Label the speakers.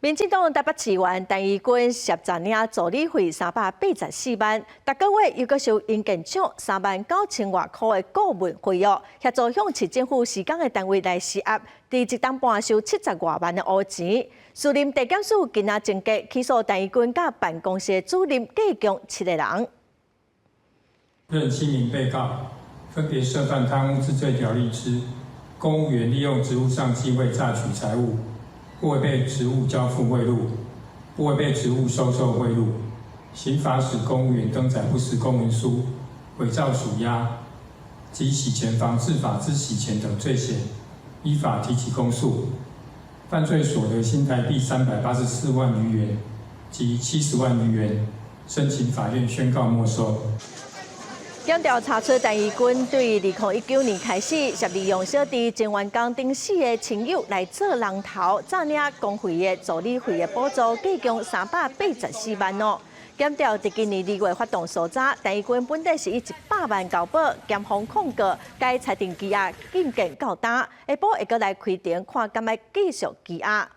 Speaker 1: 民进党台北市员陈义军涉诈领助理费384万，每个月又搁收因建奖39000外块的顾问费用，协助向市政府施工的单位来施压，伫一档半收70外万的乌钱。士林地检署今仔侦结起诉陈义军甲办公室的主任计共7个人。
Speaker 2: 任7名被告分别涉犯贪污治罪条例之公务员利用职务上机会榨取财物。 不违背职务交付贿赂，不违背职务收受贿赂，刑法使公务员登载不实公文书、伪造属押及洗钱防治法之洗钱等罪嫌，依法提起公诉。犯罪所得新台币384万余元及70万余元，申请法院宣告没收。
Speaker 1: 检调查出陈义军对2019年开始，涉利用小弟前员工等4个亲友来做人头，诈领工会的助理费的补助，计共384万哦。检调伫今年2月发动搜查，陈义军本地是以100万交保，检方控告该裁定羁押禁见到担，下晡会阁来开庭，看敢要继续羁押。